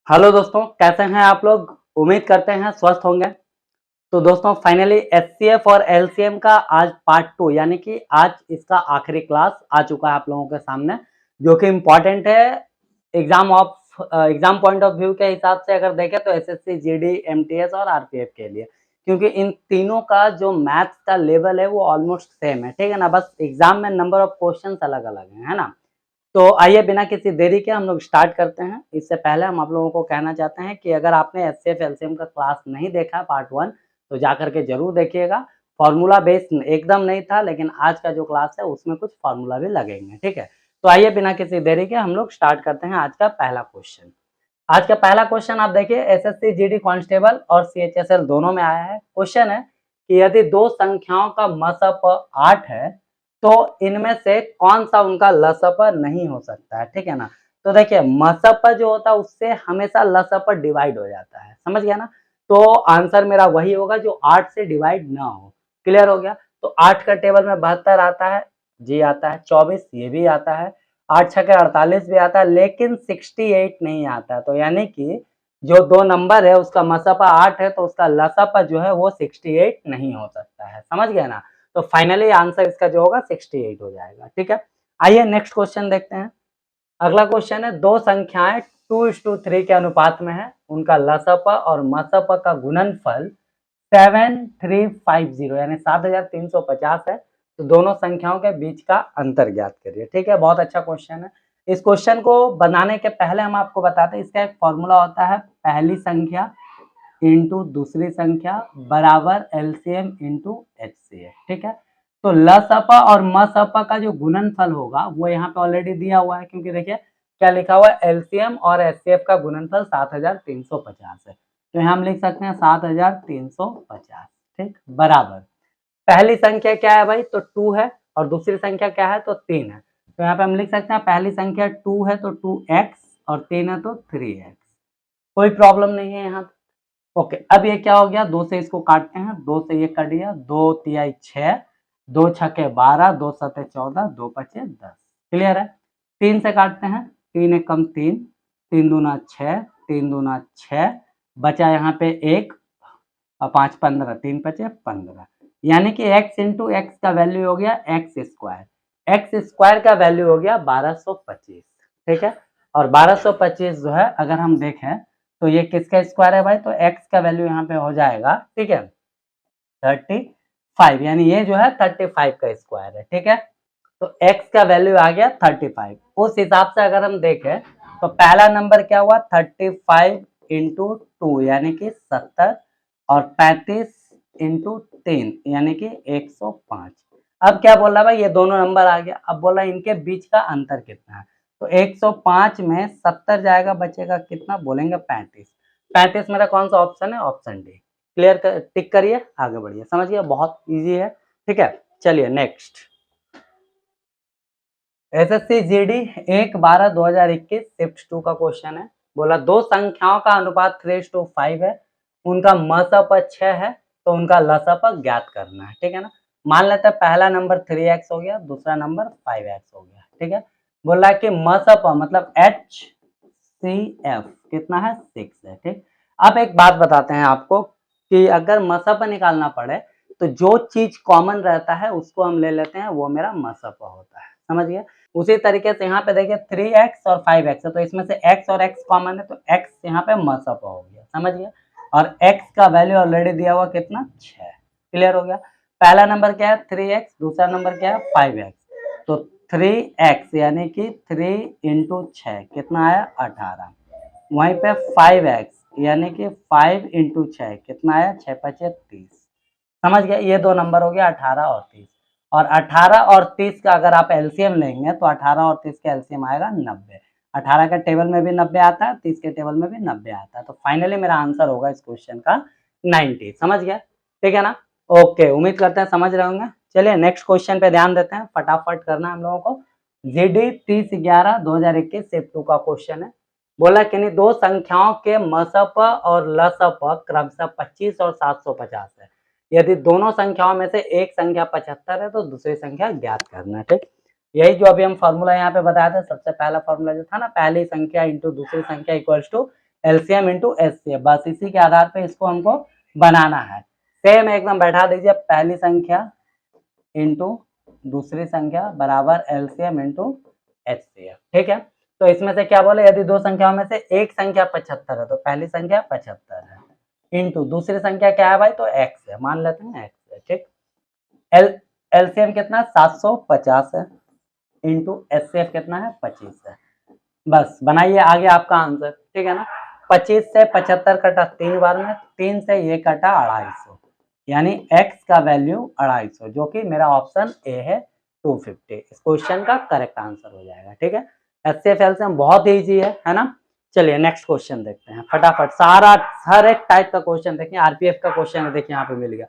Hello दोस्तों, कैसे हैं आप लोग? उम्मीद करते हैं स्वस्थ होंगे। तो दोस्तों फाइनली एचसीएफ और एलसीएम का आज पार्ट 2 यानी कि आज इसका आखिरी क्लास आ चुका है आप लोगों के सामने, जो कि इम्पोर्टेंट है एग्जाम पॉइंट ऑफ व्यू के हिसाब से अगर देखें तो एसएससी, जीडी, एमटीएस और आरपीएफ के लिए, क्योंकि इन तीनों का जो मैथ्स का लेवल है वो ऑलमोस्ट सेम है, ठीक है ना। बस एग्जाम में नंबर ऑफ क्वेश्चंस अलग-अलग हैं, है ना। तो आइए बिना किसी देरी के हम लोग स्टार्ट करते हैं। इससे पहले हम आप लोगों को कहना चाहते हैं कि अगर आपने एचसीएफ एलसीएम का क्लास नहीं देखा पार्ट 1 तो जा करके जरूर देखिएगा। फॉर्मूला बेस्ड एकदम नहीं था, लेकिन आज का जो क्लास है उसमें कुछ फॉर्मूला भी लगेंगे, ठीक है। तो आइए बिना किसी देरी के हम लोग स्टार्ट करते हैं आज का पहला क्वेश्चन। आज का पहला क्वेश्चन आप देखिए, एसएससी जीडी कांस्टेबल और सीएचएसएल दोनों में आया है। क्वेश्चन है कि यदि दो संख्याओं का मसप 8 है तो इनमें से कौन सा उनका लसप नहीं हो सकता है, ठीक है ना। तो देखिए मसप जो होता है उससे हमेशा लसप डिवाइड हो जाता है, समझ गया ना। तो आंसर मेरा वही होगा जो 8 से डिवाइड ना हो। क्लियर हो गया। तो 8 का टेबल में 72 आता है, जी आता है, 24 ये भी आता है, 8 छके 48 भी आता है, लेकिन 68 नहीं आता। तो यानी कि जो दो नंबर है उसका मसपा 8 है तो उसका लसपा जो है वो 68 नहीं हो सकता है, समझ गए ना। तो फाइनली आंसर इसका जो होगा 68 हो जाएगा, ठीक है। आइए नेक्स्ट क्वेश्चन देखते हैं। अगला क्वेश्चन है, दो संख्याएं 2:3 के अनुपात में है, उनका लसपा और मसपा का गुणनफल 7350 यानी 7350 है। तो दोनों संख्याओं के बीच का अंतर ज्ञात करिए, ठीक है। बहुत अच्छा क्वेश्चन है। इस क्वेश्चन को बनाने के पहले हम आपको बताते हैं, इसका एक फॉर्मूला होता है, पहली संख्या इंटू दूसरी संख्या बराबर एलसीएम इंटू एचसीएफ, ठीक है। तो लसपा और मसपा का जो गुणनफल होगा वो यहाँ पे ऑलरेडी दिया हुआ है, क्योंकि देखिए क्या लिखा हुआ है, एलसीएम और एचसीएफ का गुणनफल 7350 है। तो यहाँ हम लिख सकते हैं 7350, ठीक, बराबर पहली संख्या क्या है भाई, तो 2 है, और दूसरी संख्या क्या है, तो 3 है। तो यहाँ पे हम लिख सकते हैं पहली संख्या 2 है तो 2x और 3 है तो 3x। कोई प्रॉब्लम नहीं है यहाँ। ओके, अब ये क्या हो गया, 2 से इसको काटते हैं, 2 से ये कट गया, 2 तिहाई 6, 2 छके 12, 2 सते 14, 2 पचे 10। क्लियर है। 3 से काटते हैं, 3 एकम 3, 3 दूना 6, 3 दूना 6, बचा यहाँ पे 1 और 5 15, 3 पचे 15, यानी कि x इंटू एक्स का वैल्यू हो गया एक्स स्क्वायर का वैल्यू हो गया 1225, ठीक है। और 1225 जो है अगर हम देखें तो ये किसका स्क्वायर है भाई, तो x का वैल्यू यहाँ पे हो जाएगा, ठीक है, 35, यानी ये जो है 35 का स्क्वायर है, ठीक है। तो x का वैल्यू आ गया 35। उस हिसाब से अगर हम देखें तो पहला नंबर क्या हुआ, 35 इंटू 2 यानी कि 70, और 35 इंटू 3 यानी कि 105। अब क्या बोल रहा है भाई, ये दोनों नंबर आ गया, अब बोला इनके बीच का अंतर कितना है। तो 105 में 70 जाएगा, बचेगा कितना, बोलेंगे 35। 35 मेरा कौन सा ऑप्शन है, ऑप्शन डी। क्लियर कर, टिक करिए, आगे बढ़िए, समझ गया, बहुत इजी है, ठीक है। चलिए नेक्स्ट, एसएससी जीडी 1/12/2021 शिफ्ट 2 का क्वेश्चन है। बोला दो संख्याओं का अनुपात 3:5 है, उनका मसप 6 है, तो उनका लसप ज्ञात करना है, ठीक है ना। मान लेते हैं पहला नंबर 3x हो गया, दूसरा नंबर 5x हो गया, ठीक है। बोल रहा है कि मसप मतलब HCF कितना है, 6 है, ठीक। अब एक बात बताते हैं आपको कि अगर मसप निकालना पड़े तो जो चीज कॉमन रहता है उसको हम ले लेते हैं, वो मेरा मसप होता है, समझ गए। उसी तरीके से यहाँ पे देखिए 3x और 5x है, तो इसमें से x और x कॉमन है, तो x यहाँ पे मसप हो गया, समझ गया। और x का वैल्यू ऑलरेडी दिया हुआ कितना, 6। क्लियर हो गया। पहला नंबर क्या है 3x, दूसरा नंबर क्या है 5x। तो 3x यानी कि 3 इंटू 6 कितना आया, 18। वहीं पे 5x यानी कि 5 इंटू 6 कितना आया, 6 पचे 30। समझ गए, ये दो नंबर हो गया 18 और 30। और 18 और 30 का अगर आप एलसीएम लेंगे तो 18 और 30 का एलसीएम आएगा 90। 18 के टेबल में भी 90 आता है, 30 के टेबल में भी 90 आता है। तो फाइनली मेरा आंसर होगा इस क्वेश्चन का 90। समझ गया, ठीक है ना। ओके, उम्मीद करते हैं समझ रहे होंगे। चलिए नेक्स्ट क्वेश्चन पे ध्यान देते हैं, फटाफट करना हम लोगों को। जीडी 30/11/2021 शिफ्ट 2 का क्वेश्चन है। बोला कि नहीं दो संख्याओं के मसप और लसप क्रमशः 25 और 750 है। यदि दोनों संख्याओं में से एक संख्या 75 है तो दूसरी संख्या ज्ञात करना है, ठीक। यही जो अभी हम फॉर्मूला यहाँ पे बताया था, सबसे पहला फॉर्मूला जो था ना, पहली संख्या इंटू दूसरी संख्या equals to LCM into HCF, बस इसी के आधार पे इसको हमको बनाना है। सेम एकदम बैठा दीजिए, पहली संख्या इंटू दूसरी संख्या बराबर एलसीएम इंटू एचसीएफ, ठीक है। तो इसमें से क्या बोले, यदि दो संख्याओं में से एक संख्या 75 है तो पहली संख्या 75 है, इंटू दूसरी संख्या क्या है भाई, तो एक्स है, मान लेते हैं एक्स है, ठीक। एलसीएम कितना 750 है, इंटू एचसीएफ कितना है 25 है। बस बनाइए आगे आपका आंसर, ठीक है ना। 25 से 75 कटा 3 बार में, 3 से ये कटा 250, यानी x का वैल्यू 250, जो कि मेरा ऑप्शन ए है 250, इस क्वेश्चन का करेक्ट आंसर हो जाएगा, ठीक है। एचसीएफ एलसीएम बहुत ईजी है ना। चलिए नेक्स्ट क्वेश्चन देखते हैं फटाफट, सारा हर एक टाइप का क्वेश्चन देखिए, आरपीएफ का क्वेश्चन है, देखिए यहाँ पे मिल गया,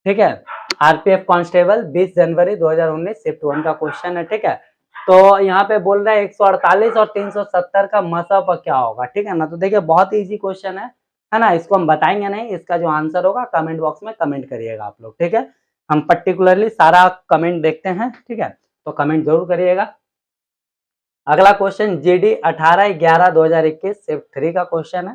ठीक है। आरपीएफ कांस्टेबल 20 जनवरी 2019 शिफ्ट 1 का क्वेश्चन है, ठीक है। तो यहाँ पे बोल रहा है 148 और 370 का मसअप क्या होगा, ठीक है ना। तो देखिए बहुत इजी क्वेश्चन है ना, इसको हम बताएंगे नहीं, इसका जो आंसर होगा कमेंट बॉक्स में कमेंट करिएगा आप लोग, ठीक है। हम पर्टिकुलरली सारा कमेंट देखते हैं, ठीक है, तो कमेंट जरूर करिएगा। अगला क्वेश्चन जीडी 18/11/2021 शिफ्ट 3 का क्वेश्चन है।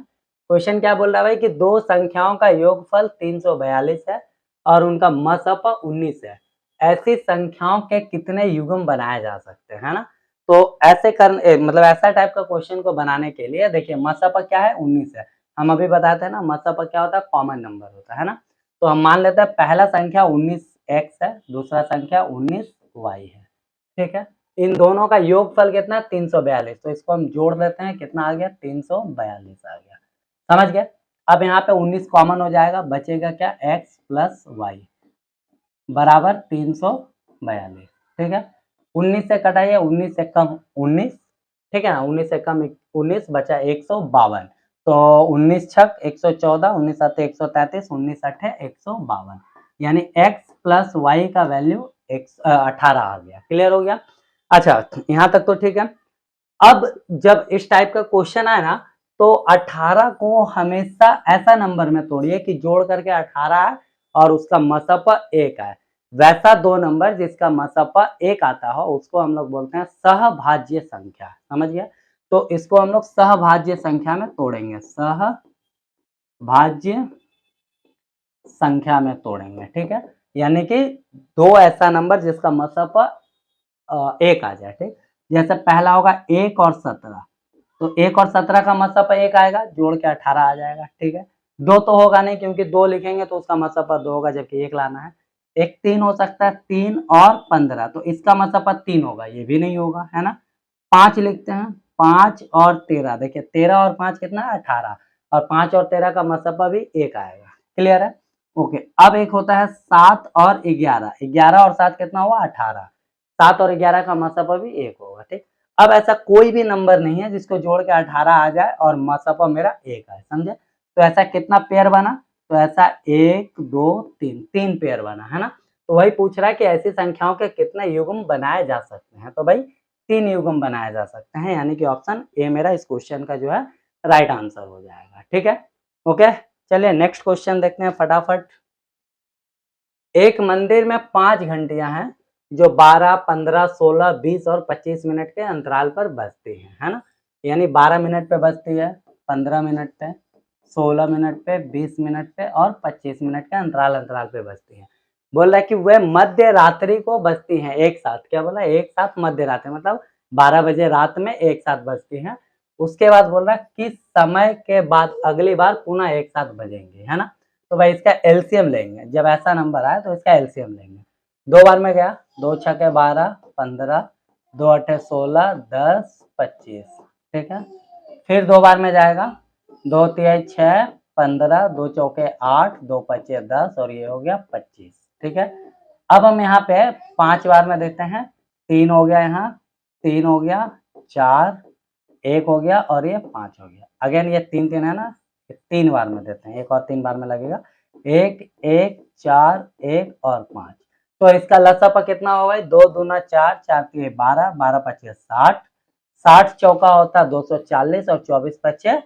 क्वेश्चन क्या बोल रहा है भाई कि दो संख्याओं का योगफल 342 है और उनका मसअप 19 है, ऐसी संख्याओं के कितने युग्म बनाए जा सकते हैं ना। तो ऐसे मतलब ऐसा टाइप का क्वेश्चन को बनाने के लिए देखिए मसअप क्या है 19 है, हम अभी बताते हैं ना मसअप क्या होता है, कॉमन नंबर होता है ना। तो हम मान लेते हैं पहला संख्या 19x है, दूसरा संख्या 19y है, ठीक है। इन दोनों का योगफल कितना 342, तो इसको हम जोड़ देते हैं, कितना आ गया 342 आ गया, समझ गए। अब यहाँ पे 19 कॉमन हो जाएगा, बचेगा क्या x प्लस वाई बराबर 342, ठीक है। 19 से कटाइए, 19 से कम 19, ठीक है ना, 19 से कम 19 बचा 152, तो 19 छक 114, 19 सात 133, 19 अठे 152, यानी x प्लस वाई का वैल्यू 18 आ गया, क्लियर हो गया। अच्छा यहाँ तक तो ठीक है। अब जब इस टाइप का क्वेश्चन आए ना, तो 18 को हमेशा ऐसा नंबर में तोड़िए कि जोड़ करके 18 है और उसका मसअप 1 है, वैसा दो नंबर जिसका मसअप 1 आता हो उसको हम लोग बोलते हैं सहभाज्य संख्या, समझ गया। तो इसको हम लोग सहभाज्य संख्या में तोड़ेंगे, सहभाज्य संख्या में तोड़ेंगे, ठीक है। यानी कि दो ऐसा नंबर जिसका मसअप 1 आ जाए, ठीक। जैसे पहला होगा 1 और 17, तो 1 और 17 का मसअप 1 आएगा, जोड़ के 18 आ जाएगा, ठीक है। 2 तो होगा नहीं क्योंकि 2 लिखेंगे तो उसका मसअप 2 होगा, जबकि 1 लाना है। एक 3 हो सकता है, 3 और 15, तो इसका मसअप 3 होगा, ये भी नहीं होगा, है ना। 5 लिखते हैं, 5 और 13, देखिए 13 और 5 कितना 18, और 5 और 13 का मसअप भी 1 आएगा, क्लियर है, ओके। अब एक होता है 7 और 11, 11 और 7 कितना हुआ 18, 7 और 11 का मसअप भी 1 होगा, ठीक। अब ऐसा कोई भी नंबर नहीं है जिसको जोड़ के 18 आ जाए और मसअप मेरा 1 आए, समझे। तो ऐसा कितना पेयर बना, तो ऐसा 1 2 3 3 पेयर बना, है ना। तो वही पूछ रहा है कि ऐसी संख्याओं के कितने युग्म बनाए जा सकते हैं, तो भाई 3 युग्म बनाए जा सकते हैं, यानी कि ऑप्शन ए मेरा इस क्वेश्चन का जो है राइट आंसर हो जाएगा, ठीक है, ओके। चलिए नेक्स्ट क्वेश्चन देखते हैं फटाफट। एक मंदिर में 5 घंटियां हैं जो 12, 15, 16, 20 और 25 मिनट के अंतराल पर बजती है ना। यानी 12 मिनट पे बजती है, 15 मिनट पे, 16 मिनट पे, 20 मिनट पे और 25 मिनट के अंतराल पे बजती है। बोल रहा है कि वह मध्य रात्रि को बजती हैं एक साथ, क्या बोला एक साथ मध्य रात्रि, मतलब 12 बजे रात में एक साथ बजती हैं। उसके बाद बोल रहा है किस समय के बाद अगली बार पुनः एक साथ बजेंगे, है ना। तो भाई इसका एलसीएम लेंगे, जब ऐसा नंबर आए तो इसका एलसीएम लेंगे। 2 बार में गया, 2 छके 12, 15, 2 अठे 16, 10, 25, ठीक है। फिर 2 बार में जाएगा, 2 तिहाई 6, 15, 2 चौके 8, 2 पचे 10 और ये हो गया 25, ठीक है। अब हम यहाँ पे 5 बार में देते हैं, 3 हो गया, यहाँ 3 हो गया, 4, 1 हो गया और ये 5 हो गया। अगेन ये 3 3 है ना, 3 बार में देते हैं, 1 और 3 बार में लगेगा, 1 1 4 1 और 5। तो इसका लसापा कितना होगा, 2 दूना 4, 4 तिये 12, 12 पचे 60, 60 चौका होता है 240 और 24 पचे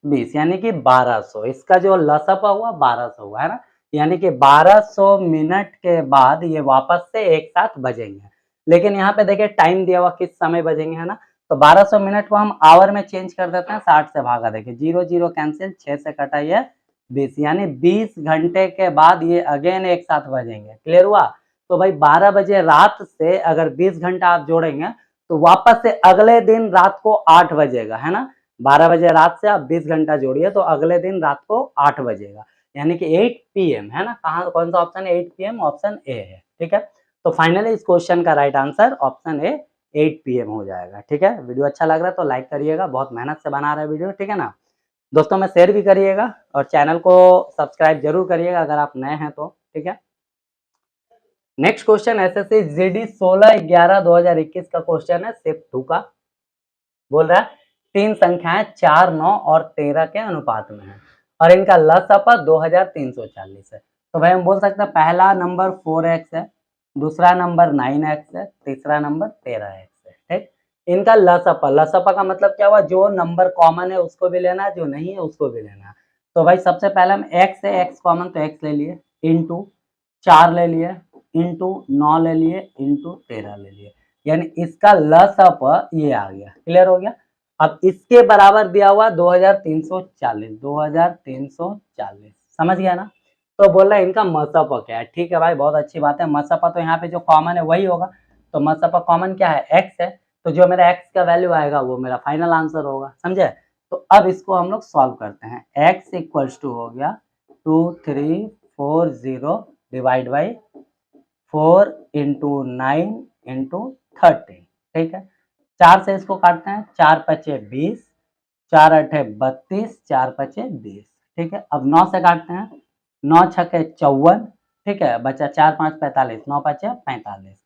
20, यानी कि 1200। इसका जो लसापा हुआ 1200 हुआ, है ना। यानी कि 1200 मिनट के बाद ये वापस से एक साथ बजेंगे। लेकिन यहाँ पे देखिए टाइम दिया हुआ किस समय बजेंगे, है ना। तो 1200 मिनट को हम आवर में चेंज कर देते हैं, 60 से भागा, देखिए 0 0 कैंसिल, 6 से कटा ये 20, यानी 20 घंटे के बाद ये अगेन एक साथ बजेंगे। क्लियर हुआ? तो भाई 12 बजे रात से अगर 20 घंटा आप जोड़ेंगे तो वापस से अगले दिन रात को 8 बजेगा, है ना। 12 बजे रात से आप 20 घंटा जोड़िए तो अगले दिन रात को 8 बजेगा, यानी कि 8 PM, है ना। कहाँ, कौन सा ऑप्शन है? 8 PM, ऑप्शन ए है। ठीक है, तो फाइनली इस क्वेश्चन का right answer option A 8 PM हो जाएगा। ठीक है, वीडियो अच्छा लग रहा है तो लाइक करिएगा, बहुत मेहनत से बना रहा है वीडियो, ठीक है ना। दोस्तों में शेयर भी करिएगा और चैनल को सब्सक्राइब जरूर करिएगा अगर आप नए हैं तो। ठीक है, नेक्स्ट क्वेश्चन एसएससी जीडी 16/11/2021 का क्वेश्चन है, शिफ्ट 2 का। बोल रहा है 3 संख्याएं 4, 9 और 13 के अनुपात में है और इनका लसापा 2340 है। तो भाई हम बोल सकते हैं पहला नंबर 4x है, दूसरा नंबर 9x है, तीसरा नंबर 13x है। ठीक, इनका लसापा, लसापा का मतलब क्या हुआ? जो नंबर कॉमन है उसको भी लेना है, जो नहीं है उसको भी लेना है। तो भाई सबसे पहले हम x है, x कॉमन तो x ले लिए, इंटू 4 ले लिए, इंटू 9 ले लिए, इंटू 13 ले लिए, यानी इसका लसापा ये आ गया। क्लियर हो गया? अब इसके बराबर दिया हुआ 2340, 2340, समझ गया ना। तो बोल रहा है इनका मसपा क्या है। ठीक है भाई, बहुत अच्छी बात है। मसपा तो यहाँ पे जो कॉमन है वही होगा, तो मसपा कॉमन क्या है? x है, तो जो मेरा x का वैल्यू आएगा वो मेरा फाइनल आंसर होगा, समझे। तो अब इसको हम लोग सॉल्व करते हैं। x इक्वल्स टू हो गया 2340 डिवाइड बाई 4 इंटू 9 इंटू 13। ठीक है, 4 से इसको काटते हैं, 4 पचे 20, 4 अठे 32, 4 पचे 20। ठीक है, अब 9 से काटते हैं, 9 छके 54, ठीक है, बचा 4 5 45, 9 पचे 45,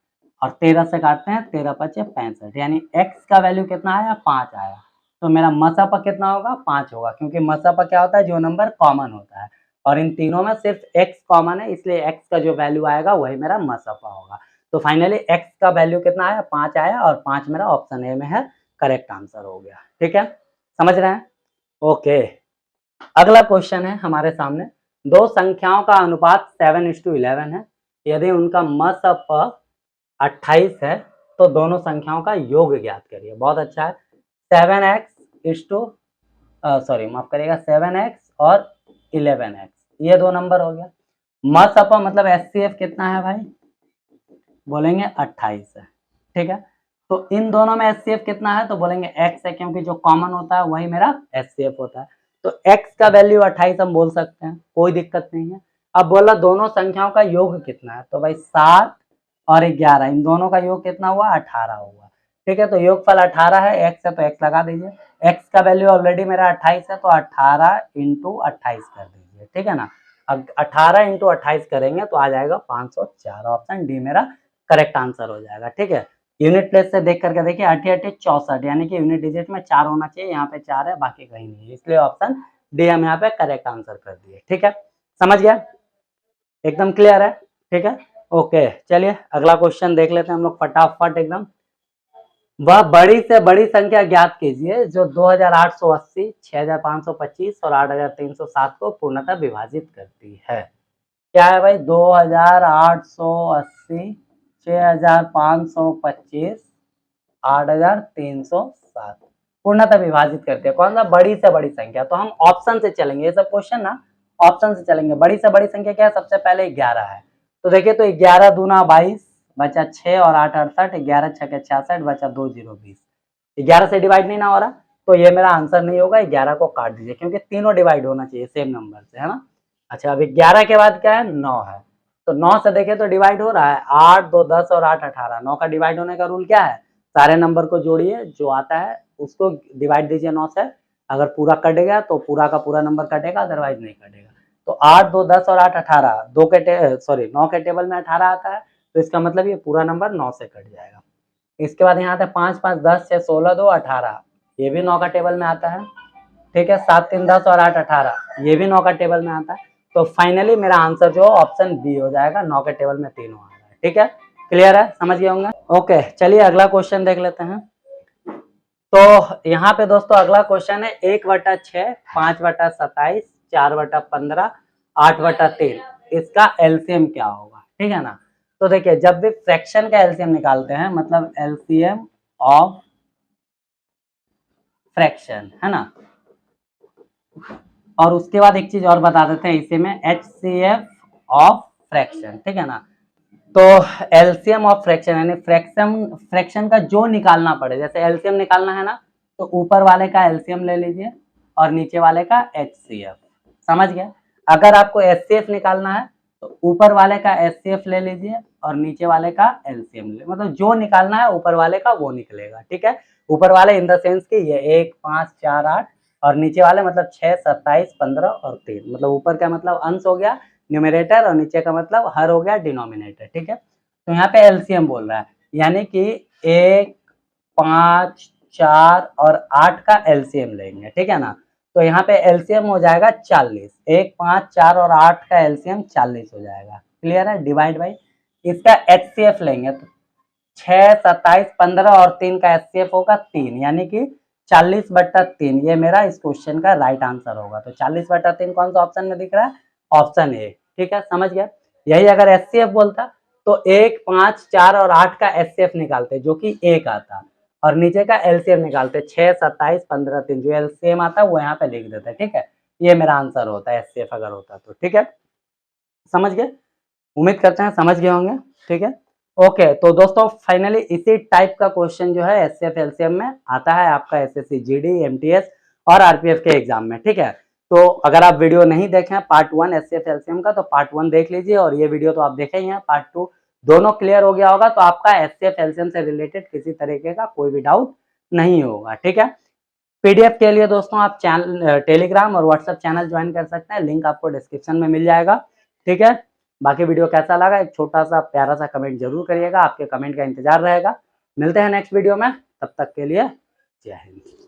और 13 से काटते हैं, 13 पचे 65, यानी x का वैल्यू कितना आया? 5 आया। तो मेरा मसापा कितना होगा? 5 होगा, क्योंकि मसापा क्या होता है? जो नंबर कॉमन होता है, और इन तीनों में सिर्फ x कॉमन है, इसलिए x का जो वैल्यू आएगा वही मेरा मसापा होगा। तो फाइनली x का वैल्यू कितना आया? 5 आया, और 5 मेरा ऑप्शन ए में है, करेक्ट आंसर हो गया। ठीक है, समझ रहे हैं? ओके, अगला क्वेश्चन है हमारे सामने, दो संख्याओं का अनुपात 7:11 है, यदि उनका मसप 28 है तो दोनों संख्याओं का योग ज्ञात करिए। बहुत अच्छा है। 7x और 11x, ये दो नंबर हो गया। मसप मतलब एचसीएफ कितना है भाई? बोलेंगे 28 है। ठीक है, तो इन दोनों में एचसीएफ कितना है? तो बोलेंगे x है, क्योंकि जो कॉमन होता है वही मेरा एचसीएफ होता है। तो x का वैल्यू 28 हम बोल सकते हैं, कोई दिक्कत नहीं है। अब बोला दोनों संख्याओं का योग कितना है, तो भाई 7 और 11, इन दोनों का योग कितना हुआ? 18 हुआ। ठीक है, तो योगफल 18 है, x है तो x लगा दीजिए। x का वैल्यू ऑलरेडी मेरा 28 है, तो 18 इंटू 28 कर दीजिए। ठीक है ना, अब 18 इंटू 28 करेंगे तो आ जाएगा 504, ऑप्शन डी मेरा करेक्ट आंसर हो जाएगा। ठीक है, यूनिट प्लेस से देख करके देखिए, 8 8 64, यानी कि यूनिट डिजिट में 4 होना चाहिए, यहाँ पे 4 है, बाकी कहीं नहीं है, इसलिए ऑप्शन डी हम यहाँ पे करेक्ट आंसर कर दिए। ठीक है, समझ गया? एकदम क्लियर है? ठीक है, ओके, चलिए अगला क्वेश्चन देख लेते हैं हम लोग फटाफट एकदम। वह बड़ी से बड़ी संख्या ज्ञात कीजिए जो 2880, 6525 और 8307 को पूर्णतः विभाजित करती है। क्या है भाई? 2880, 6525, 8307 पूर्णतः विभाजित करते हैं। कौन सा? बड़ी से बड़ी संख्या। तो हम ऑप्शन से चलेंगे, ये सब क्वेश्चन ना ऑप्शन से चलेंगे। बड़ी से बड़ी संख्या क्या है? सबसे पहले 11 है, तो देखिए, तो 11 दूना 22, बचा 6 और 8 68, 11 छके 66, बचा 2 0 20। 11 से डिवाइड नहीं ना हो रहा, तो ये मेरा आंसर नहीं होगा। 11 को काट दीजिए, क्योंकि तीनों डिवाइड होना चाहिए सेम नंबर से, है ना। अच्छा, अभी 11 के बाद क्या है? 9 है, तो 9 से देखे तो डिवाइड हो रहा है, 8 2 10 और 8 18। 9 का डिवाइड होने का रूल क्या है? सारे नंबर को जोड़िए, जो आता है उसको डिवाइड दीजिए 9 से। अगर पूरा कटेगा तो पूरा का पूरा नंबर कटेगा, अदरवाइज नहीं कटेगा। तो 8 2 10 और 8 18, 9 के टेबल में 18 आता है, तो इसका मतलब ये पूरा नंबर 9 से कट जाएगा। इसके बाद यहाँ आता है 5 5 10 6 16 2 18, ये भी 9 का टेबल में आता है। ठीक है, 7 3 10 और 8 18, ये भी 9 का टेबल में आता है। तो फाइनली मेरा आंसर जो ऑप्शन बी हो जाएगा, 9 के टेबल में तीनों आ रहा है। ठीक है, क्लियर है? समझ गए होंगे? ओके, चलिए अगला क्वेश्चन देख लेते हैं। तो यहाँ पे दोस्तों अगला क्वेश्चन है 1/6, 5/27, 4/15, 8/3, इसका एलसीएम क्या होगा? ठीक है ना। तो देखिए, जब भी फ्रैक्शन का एलसीएम निकालते हैं, मतलब एलसीएम ऑफ फ्रैक्शन, है ना। और उसके बाद एक चीज और बता देते हैं इसी में, HCF ऑफ फ्रैक्शन, ठीक है ना। तो एलसीएम ऑफ फ्रैक्शन यानी फ्रैक्शन का जो निकालना पड़े, जैसे एलसीएम निकालना है ना, तो ऊपर वाले का एलसीएम ले लीजिए और नीचे वाले का HCF, समझ गया। अगर आपको HCF निकालना है तो ऊपर वाले का HCF ले लीजिए और नीचे वाले का एलसीएम ले, मतलब जो निकालना है ऊपर वाले का वो निकलेगा, ठीक है। ऊपर वाले इन द सेंस कि ये 1 5 4 8 और नीचे वाले मतलब 6 27 15 और 3, मतलब ऊपर का मतलब अंश हो गया न्यूमरेटर और नीचे का मतलब हर हो गया डिनोमिनेटर, ठीक है। तो यहाँ पे एलसीएम बोल रहा है, यानी कि 1 5 4 और 8 का एलसीएम लेंगे, ठीक है ना। तो यहाँ पे एलसीएम हो जाएगा 40, 1 5 4 और 8 का एलसीएम 40 हो जाएगा, क्लियर है। डिवाइड बाई इसका एचसीएफ लेंगे तो 6 27 15 और 3 का एचसीएफ होगा 3, यानी कि 40/3, ये मेरा इस क्वेश्चन का राइट आंसर होगा। तो 40/3 कौन सा ऑप्शन में दिख रहा है, ऑप्शन ए, ठीक है, समझ गया। यही अगर एचसीएफ बोलता तो 1 5 4 और 8 का एचसीएफ निकालते जो कि 1 आता, और नीचे का एलसीएम निकालते 6 27 15 3, जो एलसीएम आता है वो यहाँ पे लिख देते, ठीक है। ये मेरा आंसर होता है एचसीएफ अगर होता तो, ठीक है, समझ गए। उम्मीद करते हैं समझ गए होंगे, ठीक है। ओके, तो दोस्तों फाइनली इसी टाइप का क्वेश्चन जो है एचसीएफ एलसीएम में आता है आपका एसएससी जीडी एमटीएस और आरपीएफ के एग्जाम में, ठीक है। तो अगर आप वीडियो नहीं देखे पार्ट 1 एचसीएफ एलसीएम का, तो पार्ट 1 देख लीजिए, और ये वीडियो तो आप देखे ही हैं, पार्ट 2 दोनों क्लियर हो गया होगा, तो आपका एचसीएफ एलसीएम से रिलेटेड किसी तरीके का कोई भी डाउट नहीं होगा, ठीक है। पीडीएफ के लिए दोस्तों आप चैनल टेलीग्राम और व्हाट्सएप चैनल ज्वाइन कर सकते हैं, लिंक आपको डिस्क्रिप्शन में मिल जाएगा, ठीक है। बाकी वीडियो कैसा लगा एक छोटा सा प्यारा सा कमेंट जरूर करिएगा, आपके कमेंट का इंतजार रहेगा। मिलते हैं नेक्स्ट वीडियो में, तब तक के लिए जय हिंद।